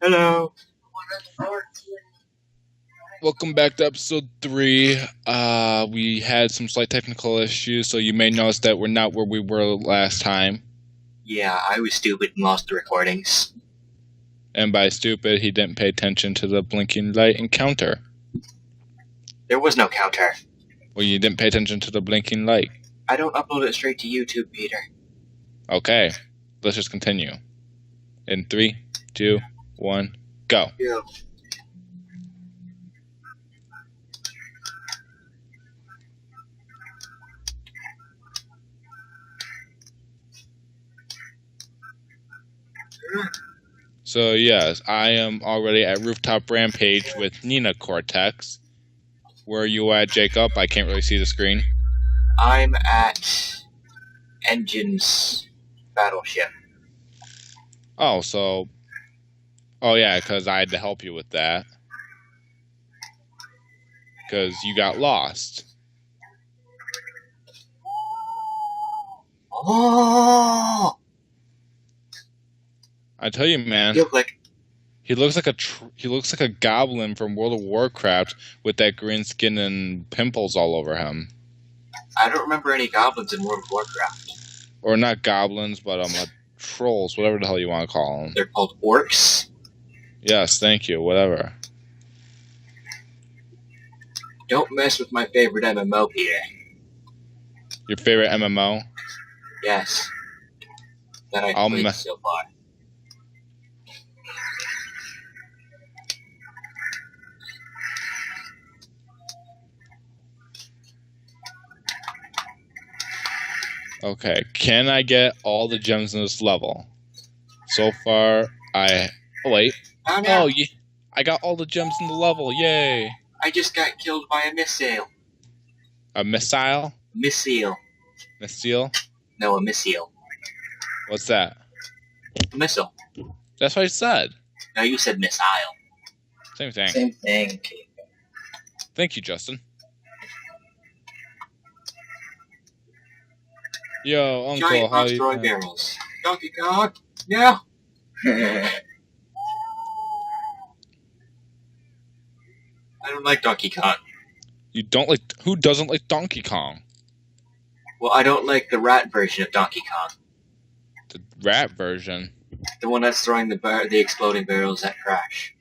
Hello. Welcome back to episode 3. We had some slight technical issues, so you may notice that we're not where we were last time. Yeah, I was stupid and lost the recordings. And by stupid, he didn't pay attention to the blinking light and counter. There was no counter. Well, you didn't pay attention to the blinking light. I don't upload it straight to YouTube, Peter. Okay, let's just continue. In 3, 2, 1, go. Yeah. So yes, I am already at Rooftop Rampage with Nina Cortex. Where are you at, Jacob? I can't really see the screen. I'm at Engines Battleship. Oh, so... Oh yeah, because I had to help you with that. Because you got lost. Oh! I tell you, man, Heel click. he looks like a goblin from World of Warcraft with that green skin and pimples all over him. I don't remember any goblins in World of Warcraft. Or not goblins, but trolls, whatever the hell you want to call them. They're called orcs. Yes, thank you, whatever. Don't mess with my favorite MMO, Peter. Your favorite MMO? Yes. That I've played so far. Okay, can I get all the gems in this level? So far, Oh, wait. Oh, no. Oh, yeah. I got all the gems in the level, yay! I just got killed by a missile. A missile? Missile. Missile? No, a missile. What's that? A missile. That's what I said. No, you said missile. Same thing. Same thing. Thank you, Justin. Yo, Uncle, Giant how rocks you throwing doing? barrels. Donkey Kong. Yeah. I don't like Donkey Kong. You don't like... Who doesn't like Donkey Kong? Well, I don't like the rat version of Donkey Kong. The rat version? The one that's throwing the exploding barrels that crash.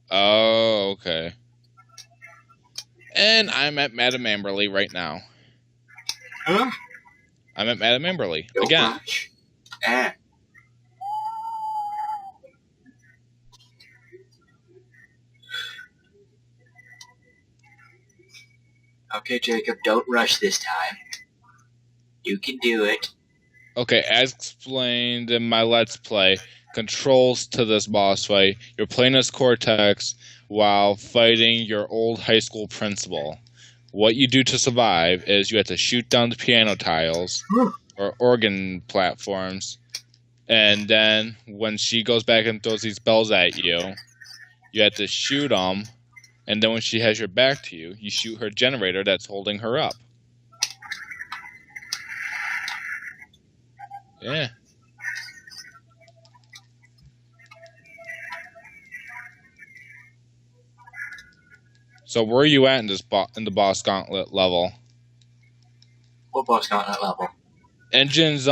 Oh, okay. And I'm at Madame Amberley right now. Huh? I'm at Madame Amberley. Don't Again. crash. Eh. Okay, Jacob, don't rush this time. You can do it. Okay, as explained in my Let's Play, controls to this boss fight, you're playing as Cortex while fighting your old high school principal. What you do to survive is you have to shoot down the piano tiles or organ platforms, and then when she goes back and throws these bells at you, you have to shoot them, and then when she has your back to you, you shoot her generator that's holding her up. Yeah. So where are you at in this in the boss gauntlet level? What boss gauntlet level? Engines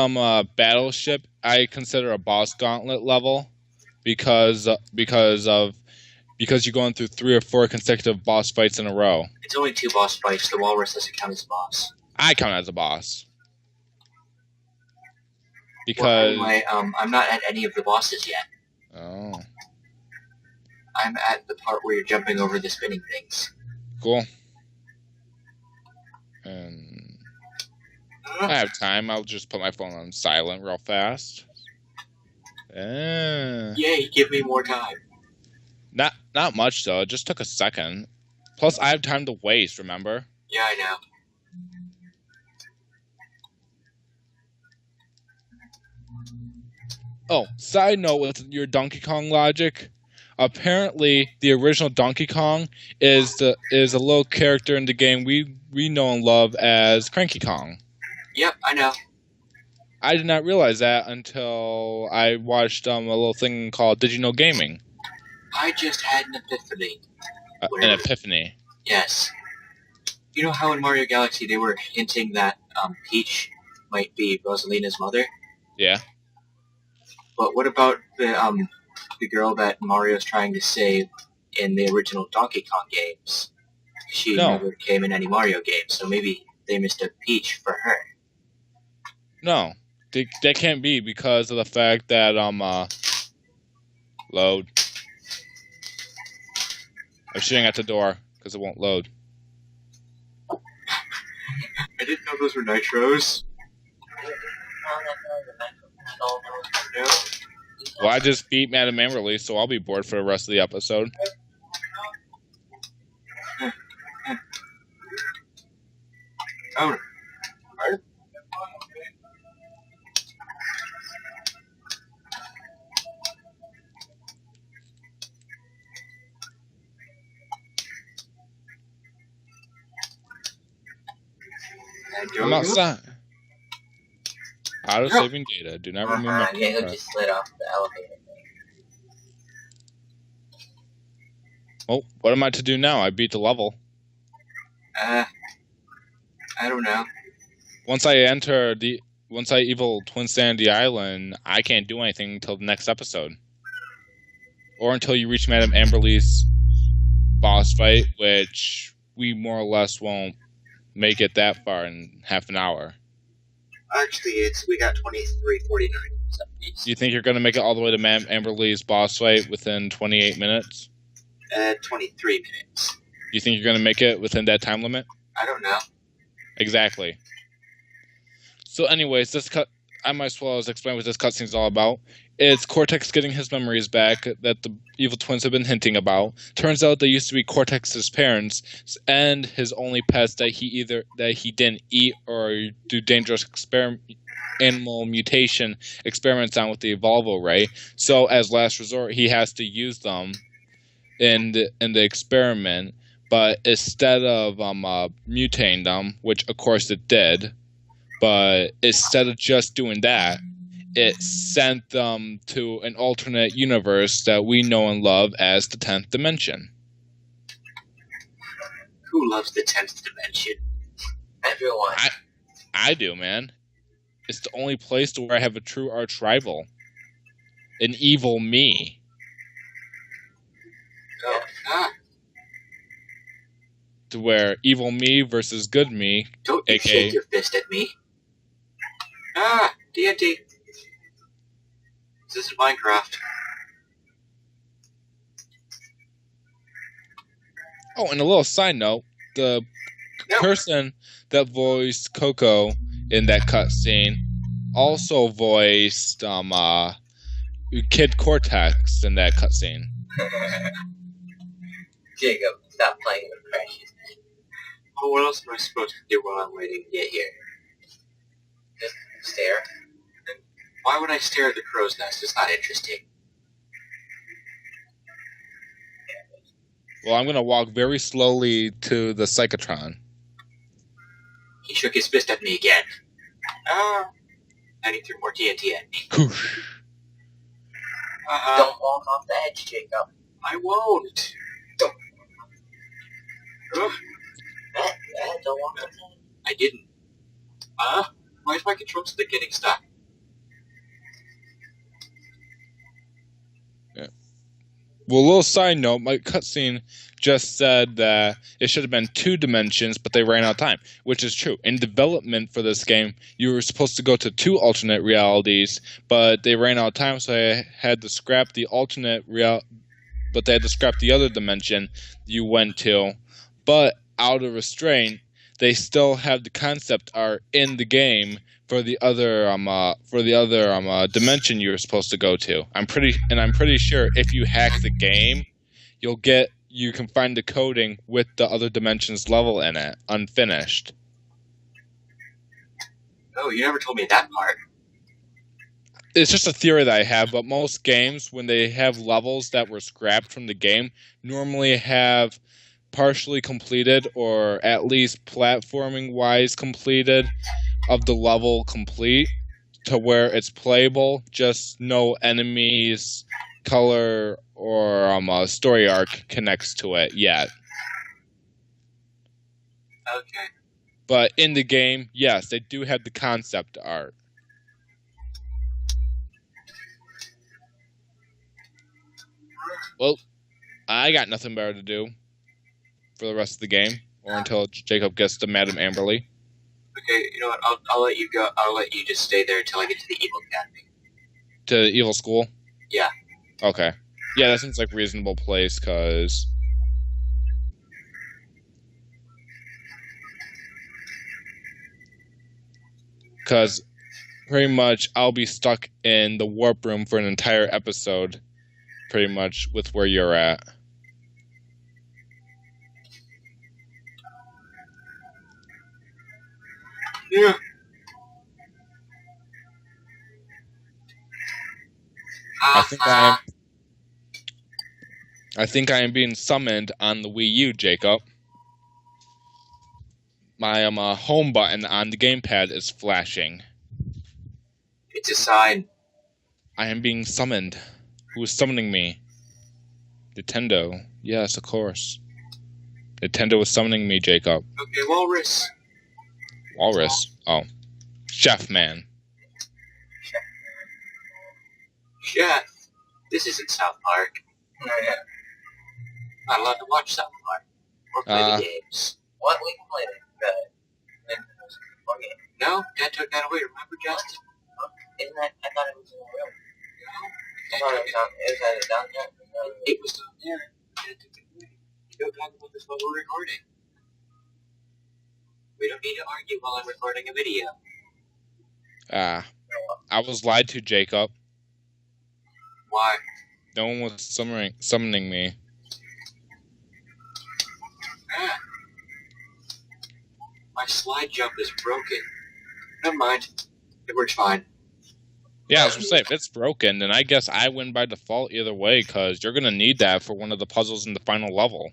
battleship I consider a boss gauntlet level because you're going through 3 or 4 consecutive boss fights in a row. It's only 2 boss fights. The walrus doesn't count as a boss. I count as a boss. Because well, anyway, I'm not at any of the bosses yet. Oh. I'm at the part where you're jumping over the spinning things. Cool. And I have time. I'll just put my phone on silent real fast. Yay, give me more time. Not much, though. It just took a second. Plus, I have time to waste, remember? Yeah, I know. Oh, side note with your Donkey Kong logic. Apparently, the original Donkey Kong is a little character in the game we know and love as Cranky Kong. Yep, I know. I did not realize that until I watched a little thing called Did You Know Gaming? I just had an epiphany. An epiphany. Yes. You know how in Mario Galaxy they were hinting that Peach might be Rosalina's mother? Yeah. But what about the girl that Mario's trying to save in the original Donkey Kong games? She never came in any Mario games, so maybe they missed a Peach for her. No, that can't be because of the fact that load. I'm shooting at the door because it won't load. I didn't know those were nitros. No. Well, I just beat Madame Amberly, so I'll be bored for the rest of the episode. Oh. I'm outside. Auto saving data. Do not remove my Yeah, he'll just slid off the elevator. Oh, what am I to do now? I beat the level. I don't know. Once I evil Twinsanity Island, I can't do anything until the next episode. Or until you reach Madame Amberly's boss fight, which we more or less won't make it that far in half an hour. Actually, we got 23:49. You think you're going to make it all the way to Madame Amberly's boss fight within 28 minutes? 23 minutes. You think you're going to make it within that time limit? I don't know. Exactly. So anyways, I might as well explain what this cutscene's all about. It's Cortex getting his memories back that the evil twins have been hinting about. Turns out they used to be Cortex's parents and his only pets that he didn't eat or do dangerous animal mutation experiments on with the Evolvo Ray. So as last resort, he has to use them in the experiment. But instead of mutating them, which of course it did, but instead of just doing that, it sent them to an alternate universe that we know and love as the 10th dimension. Who loves the 10th dimension? Everyone. I do, man. It's the only place where I have a true arch rival. An evil me. To where evil me versus good me. Don't you shake your fist at me. TNT. This is Minecraft. Oh, and a little side note, the person that voiced Coco in that cutscene also voiced Kid Cortex in that cutscene. Jacob, stop playing with Precious. Oh, what else am I supposed to do while I'm waiting to get here? Just stare. Why would I stare at the crow's nest? It's not interesting. Well, I'm going to walk very slowly to the Psychotron. He shook his fist at me again. And he threw more TNT at me. Koosh. Don't walk off the edge, Jacob. I won't. Don't. Don't walk off the edge. I didn't. Why is my control stick getting stuck? Well, a little side note, my cutscene just said that it should have been 2 dimensions, but they ran out of time, which is true. In development for this game, you were supposed to go to 2 alternate realities, but they ran out of time, so I had to scrap the but they had to scrap the other dimension you went to. But out of restraint, they still have the concept art in the game for the other dimension you were supposed to go to. I'm pretty sure if you hack the game, you can find the coding with the other dimension's level in it, unfinished. Oh, you never told me that part. It's just a theory that I have, but most games, when they have levels that were scrapped from the game, normally have partially completed, or at least platforming-wise completed, of the level complete, to where it's playable, just no enemies, color, or a story arc connects to it yet. Okay. But in the game, yes, they do have the concept art. Well, I got nothing better to do for the rest of the game, or until Jacob gets to Madame Amberly. Okay, you know what? I'll let you go. I'll let you just stay there until I get to the Evil Academy. To the Evil School? Yeah. Okay. Yeah, that seems like a reasonable place, because pretty much I'll be stuck in the warp room for an entire episode, pretty much with where you're at. Yeah. I think I am being summoned on the Wii U, Jacob. My home button on the gamepad is flashing. It's a sign. I am being summoned. Who is summoning me? Nintendo. Yes, of course. Nintendo is summoning me, Jacob. Okay, Walrus. Walrus? Oh. Chef Man. Chef. This isn't South Park. Not allowed to watch South Park. Or play the games. What? We can play the game. No? Dad took that away. Remember, Justin? Isn't that? I thought it was in the room. No? I thought it was down. Is that down there? It was down there. Dad took it away. You don't talk about this while we're recording. We don't need to argue while I'm recording a video. I was lied to, Jacob. Why? No one was summoning me. My slide jump is broken. Never mind. It works fine. Yeah, I was going to say, if it's broken, then I guess I win by default either way, because you're going to need that for one of the puzzles in the final level.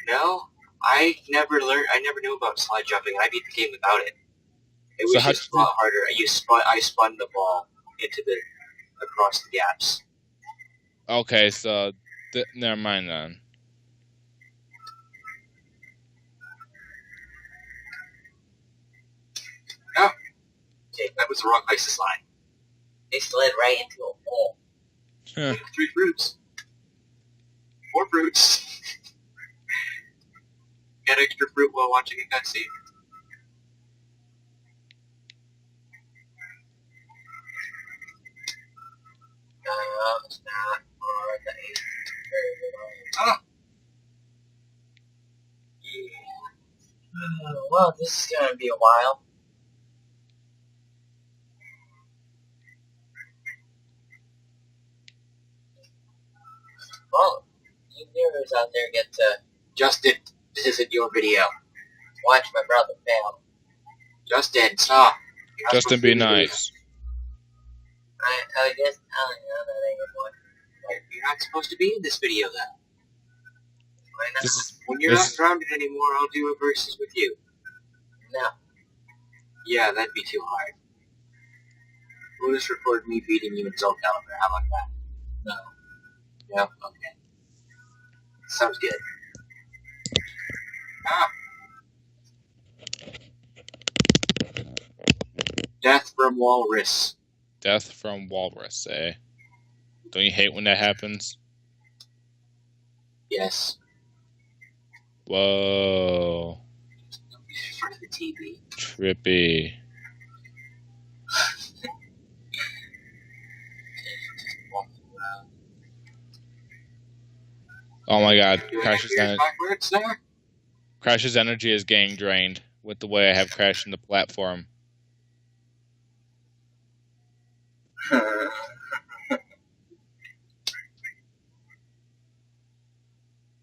No, I never knew about slide jumping. I beat the game without it. It was just a lot harder. I spun the ball across the gaps. Okay, so never mind then. No. Okay, that was the wrong place to slide. They slid right into a hole. Huh. 3 fruits. 4 fruits. Get extra fruit while watching a cutscene. It's not for the 8th. Ah! Yeah. Well, this is gonna be a while. Well, you viewers out there get to... Justin, this isn't your video. Watch my brother fail. Justin, stop. Justin, be nice. I guess, that ain't good one. You're not supposed to be in this video, though. When you're not grounded anymore, I'll do a versus with you. No. Yeah, that'd be too hard. We'll just record me beating you in Soul Calibur. How about that? No. Yeah, okay. Sounds good. Ah! Death from Walrus. Death from Walrus, eh? Don't you hate when that happens? Yes. Whoa. In front of the TV. Trippy. Oh my god. Crash's energy is getting drained with the way I have Crash in the platform.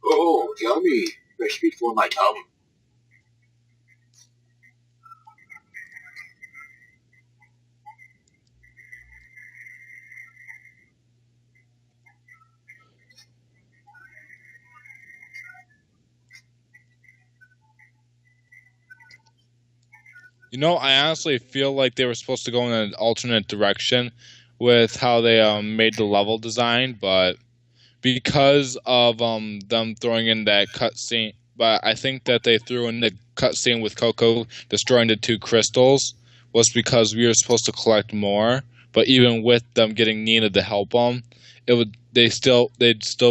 Oh, yummy. Fresh meat for my tum. You know, I honestly feel like they were supposed to go in an alternate direction with how they made the level design, but because of them throwing in that cutscene, but I think that they threw in the cutscene with Coco destroying the 2 crystals was because we were supposed to collect more. But even with them getting Nina to help them, they'd still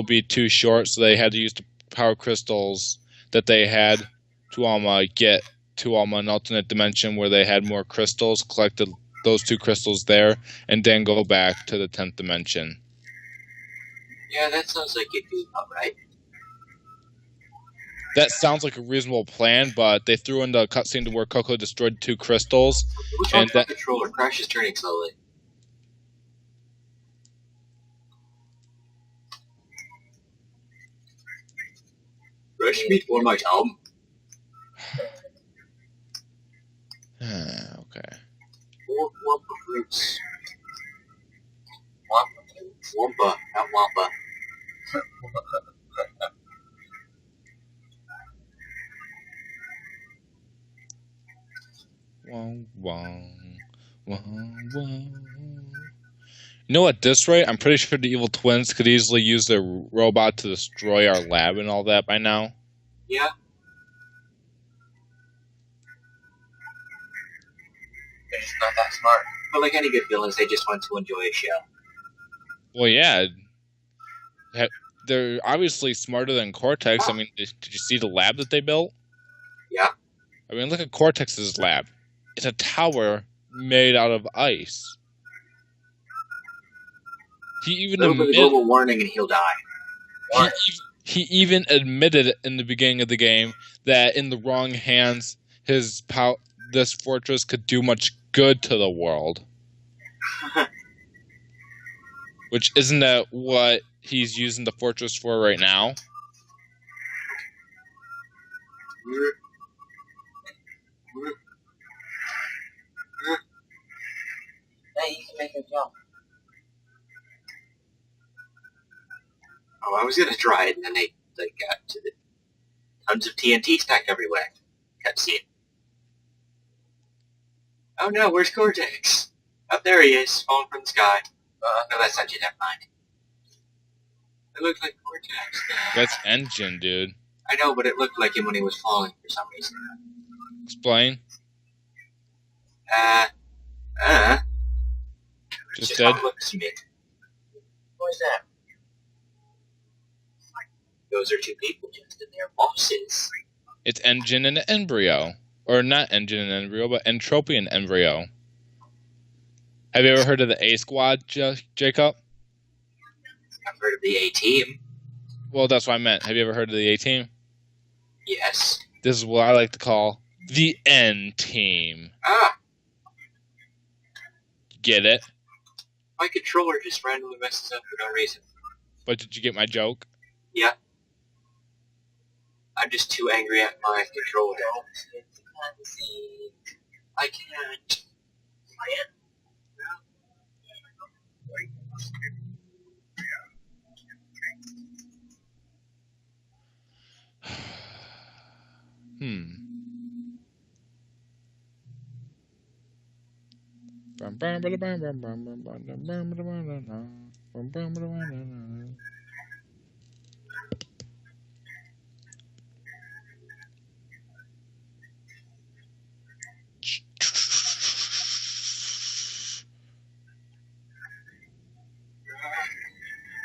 be too short, so they had to use the power crystals that they had to get to an alternate dimension where they had more crystals, collected those 2 crystals there, and then go back to the 10th dimension. Yeah, that sounds like it'd be about right. That sounds like a reasonable plan, but they threw in the cutscene to where Coco destroyed 2 crystals. What's wrong with the controller? Crash is turning slowly. Rush me for my Tom. Okay. Wampa fruits. Wampa, not Wampa. You know, at this rate, I'm pretty sure the evil twins could easily use their robot to destroy our lab and all that by now. Yeah. They're just not that smart. But like any good villains, they just want to enjoy a show. Well, yeah. They're obviously smarter than Cortex. I mean, did you see the lab that they built? Yeah. I mean, look at Cortex's lab. It's a tower made out of ice. He even admitted global warning and he'll die. He even admitted in the beginning of the game that in the wrong hands, this fortress could do much good to the world. Which isn't that what he's using the fortress for right now? Hey, you can make him jump. Oh, I was gonna try it, and then they got to the tons of TNT stacked everywhere. Cutscene. Oh no, where's Cortex? Up there he is, falling from the sky. No, that's not you, never mind. It looked like Cortex. That's Engine, dude. I know, but it looked like him when he was falling for some reason. Explain. Just dead. Looks to me. What is that? Those are 2 people just in their bosses. It's Engine and Embryo. Or not Engine and Embryo, but Entropy and Embryo. Have you ever heard of the A Squad, Jacob? I've heard of the A-Team. Well, that's what I meant. Have you ever heard of the A-Team? Yes. This is what I like to call the N-Team. Ah! Get it? My controller just randomly messes up for no reason. But did you get my joke? Yeah. I'm just too angry at my controller. I can't.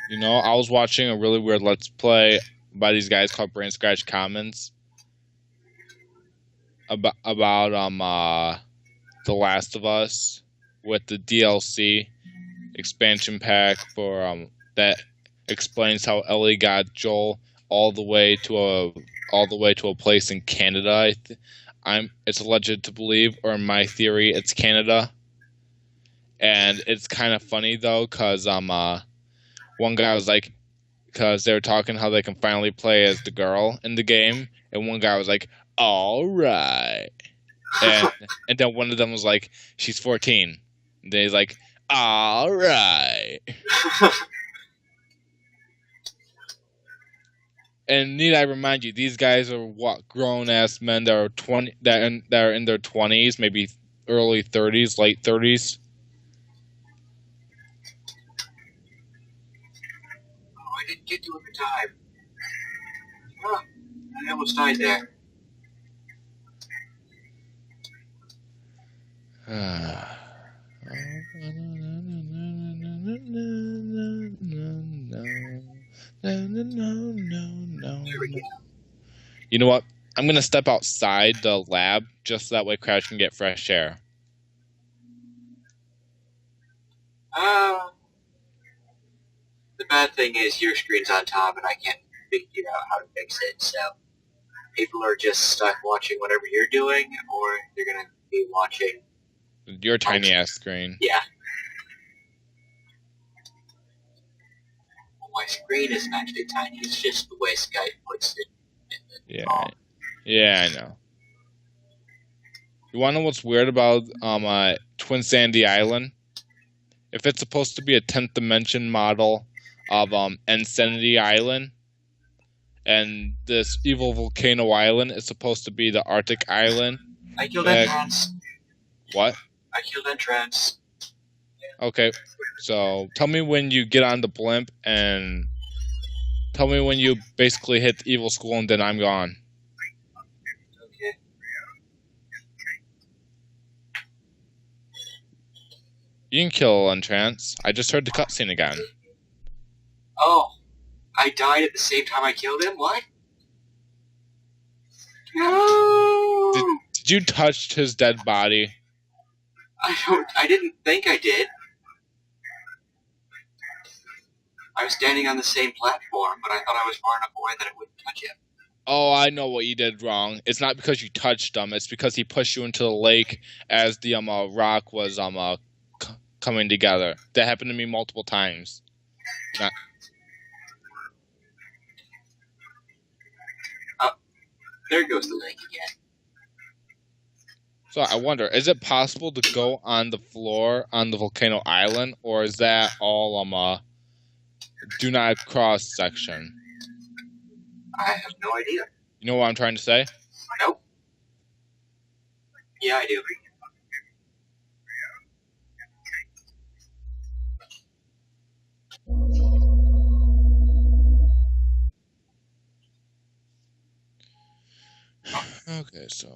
You know, I was watching a really weird Let's Play by these guys called Brain Scratch Commons about The Last of Us with the DLC expansion pack for that explains how Ellie got Joel all the way to a place in Canada. It's alleged to believe, or in my theory, it's Canada. And it's kind of funny though, cause one guy was like, because they were talking how they can finally play as the girl in the game, and one guy was like, "All right," and then one of them was like, "She's 14," and then he's like, "All right." And need I remind you, these guys are what, grown-ass men that are that are in their 20s, maybe early 30s, late 30s. Oh, I didn't get to it in time. Oh, I almost died there. There we go. You know what? I'm gonna step outside the lab just so that way Crash can get fresh air. The bad thing is your screen's on top and I can't figure out how to fix it, so people are just stuck watching whatever you're doing, or they're gonna be watching Your tiny ass screen. Yeah. Well, my screen isn't actually tiny, it's just the way Skype puts it. Yeah, I know. You wanna know what's weird about Twinsanity Island? If it's supposed to be a 10th dimension model of Insanity Island, and this evil volcano island is supposed to be the Arctic island. I killed Entrance. What? I killed Entrance. Okay, so tell me when you get on the blimp, and tell me when you basically hit the evil school, and then I'm gone. Okay. You can kill Entrance. I just heard the cutscene again. Oh, I died at the same time I killed him? What? No! Did you touch his dead body? I didn't think I did. I was standing on the same platform, but I thought I was far enough away that it wouldn't touch him. Oh, I know what you did wrong. It's not because you touched him. It's because he pushed you into the lake as the rock was coming together. That happened to me multiple times. There goes the lake again. So I wonder, is it possible to go on the floor on the volcano island, or is that all do not cross section? I have no idea. You know what I'm trying to say? Nope. Yeah, I do. Okay, so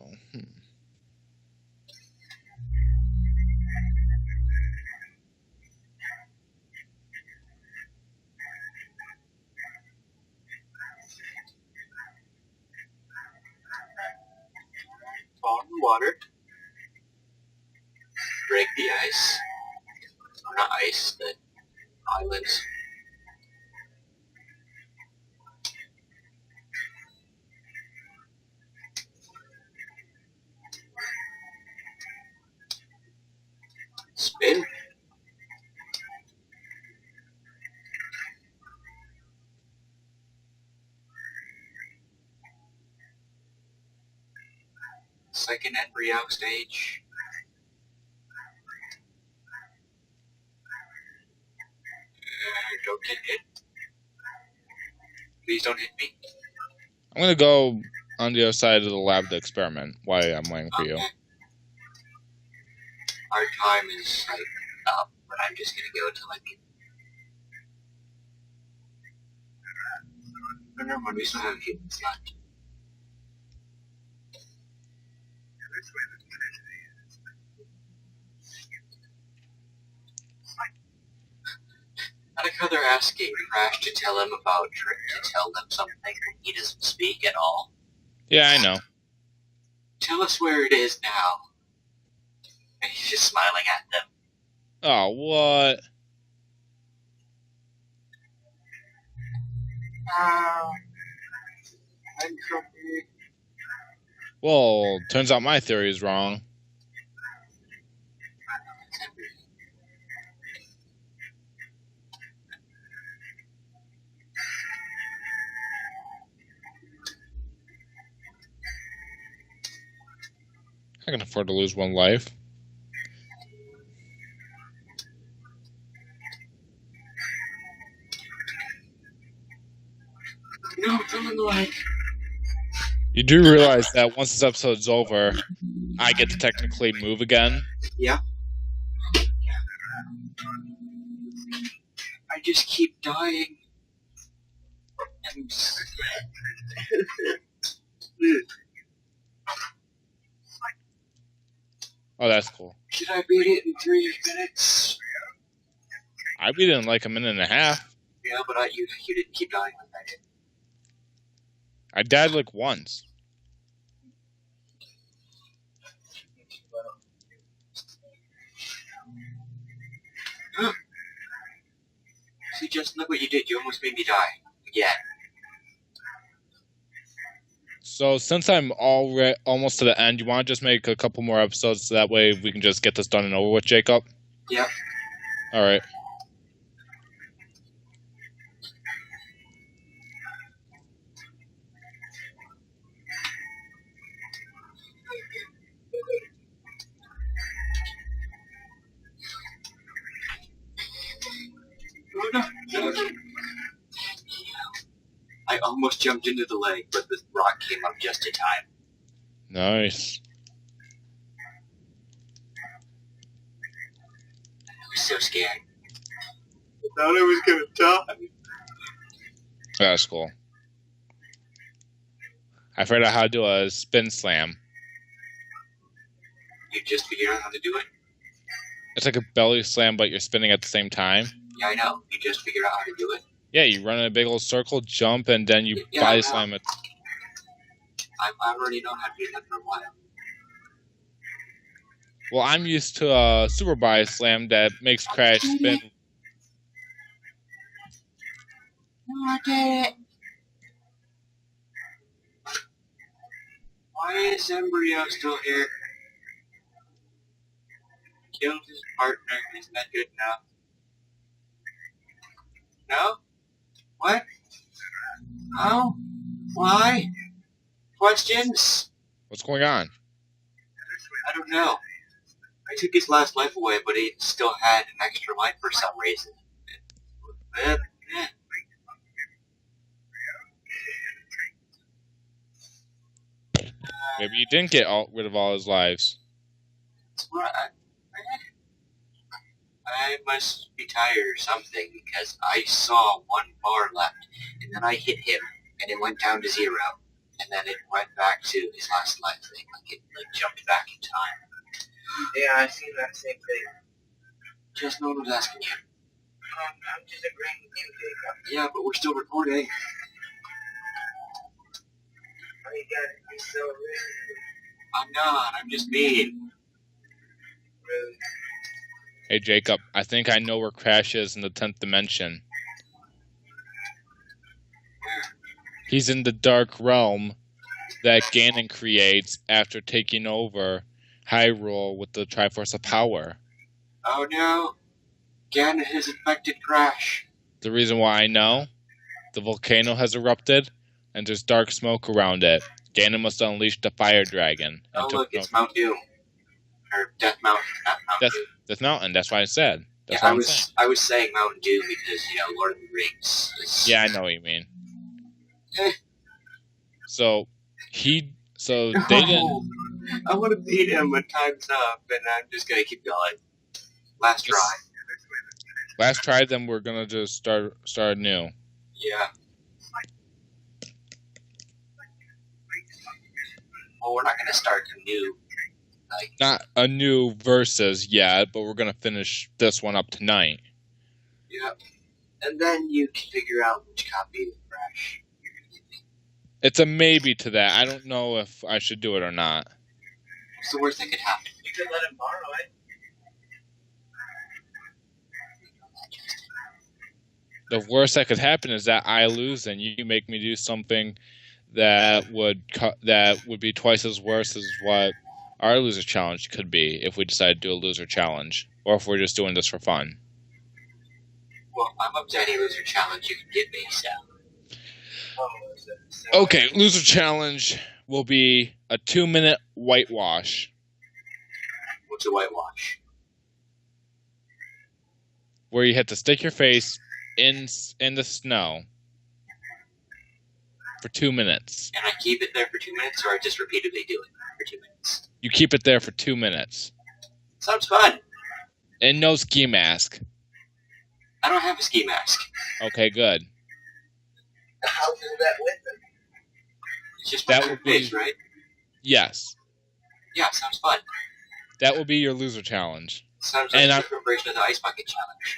Fall in the water. Break the ice. Or not ice, the islands. Spin. Second embryo stage. Don't get hit. Please don't hit me. I'm gonna go on the other side of the lab to experiment while I'm waiting for you. Our time is like up, but I'm just gonna go until I get. No, never mind. We still have humans left. I like how they're asking Crash to tell him about to tell them something he doesn't speak at all. Yeah, I know. Tell us where it is now. And he's just smiling at them. Oh, what? Entropy. Well, turns out my theory is wrong. I can afford to lose one life. No, it's on the leg. You do realize that once this episode's over, I get to technically move again? Yeah. I just keep dying. Oh, that's cool. Did I beat it in 3 minutes? I beat it in like a minute and a half. Yeah, but you didn't keep dying like I did. I died like once. See, Justin, look what you did. You almost made me die. Again. So, since I'm almost to the end, you want to just make a couple more episodes so that way we can just get this done and over with, Jacob? Yep. Alright. No. I almost jumped into the leg, but the rock came up just in time. Nice. I was so scared. I thought I was going to die. That's cool. I figured out how to do a spin slam. You just figured out how to do it? It's like a belly slam, but you're spinning at the same time. Yeah, I know. You just figured out how to do it? Yeah, you run in a big old circle, jump, and then you body slam it. I already know how to do that for a while. Well, I'm used to a super body slam that makes Crash spin. No, I did it. Why is Embryo still here? Killed his partner. Isn't that good enough? No? What? How? Why? Questions? What's going on? I don't know. I took his last life away, but he still had an extra life for some reason. Maybe you didn't get rid of all his lives. I must be tired or something, because I saw one bar left, and then I hit him, and it went down to 0, and then it went back to his last life thing, like it jumped back in time. Yeah, I seen that same thing. Just no one was asking you. I'm just agreeing with you, Jacob. Yeah, but we're still recording. Why you gotta be so rude? I'm not, I'm just mean. Rude. Hey, Jacob, I think I know where Crash is in the 10th dimension. He's in the dark realm that Ganon creates after taking over Hyrule with the Triforce of Power. Oh no, Ganon has infected Crash. The reason why I know? The volcano has erupted, and there's dark smoke around it. Ganon must have unleashed the fire dragon. Oh look, it's Mount Doom. Or Death Mountain, not Mount Doom. Death Mountain, that's what I said. That's yeah, what I was saying Mountain Dew because, Lord of the Rings is... Yeah, I know what you mean. So, they didn't... I want to beat him, but time's up, and I'm just going to keep going. Last try. Last try, then we're going to just start new. Yeah. Well, we're not going to start a new... Not a new versus yet, but we're going to finish this one up tonight. Yep. And then you can figure out which copy of Crash you're going to give me. It's a maybe to that. I don't know if I should do it or not. What's the worst that could happen? You could let him borrow it. The worst that could happen is that I lose and you make me do something that would be twice as worse as what our loser challenge could be if we decide to do a loser challenge, or if we're just doing this for fun. Well, I'm up to any loser challenge you can give me, so. Okay, loser challenge will be a 2-minute whitewash. What's a whitewash? Where you have to stick your face in the snow for 2 minutes. And I keep it there for 2 minutes, or I just repeatedly do it for 2 minutes? You keep it there for 2 minutes. Sounds fun. And no ski mask. I don't have a ski mask. Okay, good. I'll do that with them. It's just my face, right? Yes. Yeah, sounds fun. That will be your loser challenge. Sounds like a different version of the Ice Bucket Challenge.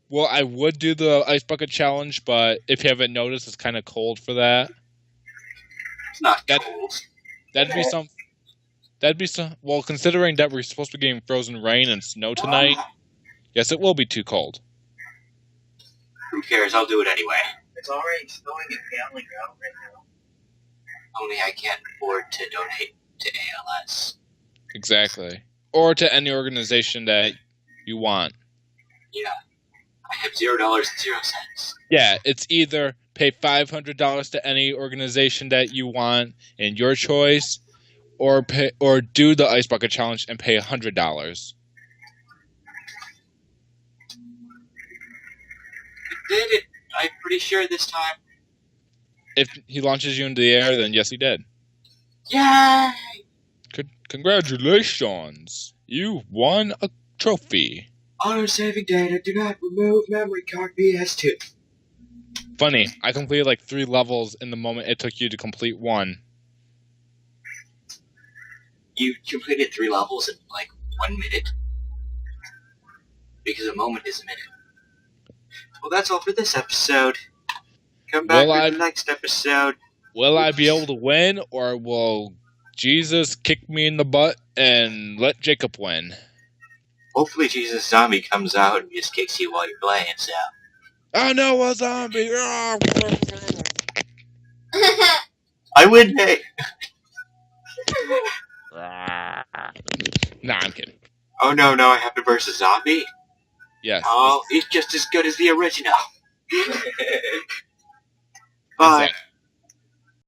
Well, I would do the Ice Bucket Challenge, but if you haven't noticed, it's kind of cold for that. It's not cold. That'd be some. Well, considering that we're supposed to be getting frozen rain and snow tonight, yes, it will be too cold. Who cares? I'll do it anyway. It's already snowing in Family Ground right now. Only I can't afford to donate to ALS. Exactly. Or to any organization that you want. Yeah. I have $0.00. Yeah, it's either pay $500 to any organization that you want in your choice, or do the Ice Bucket Challenge and pay $100. Did it? I'm pretty sure this time. If he launches you into the air, then yes, he did. Yay! Congratulations! You won a trophy. Auto-saving data. Do not remove memory card PS2. Funny, I completed like 3 levels in the moment it took you to complete 1. You completed 3 levels in like 1 minute? Because a moment is a minute. Well, that's all for this episode. Come back for the next episode. Will I be able to win, or will Jesus kick me in the butt and let Jacob win? Hopefully Jesus Zombie comes out and just kicks you while you're playing, so. Oh no, a zombie! I win, hey! Nah, I'm kidding. Oh no, I have to versus Zombie? Yes. Oh, he's just as good as the original. Bye. Exactly.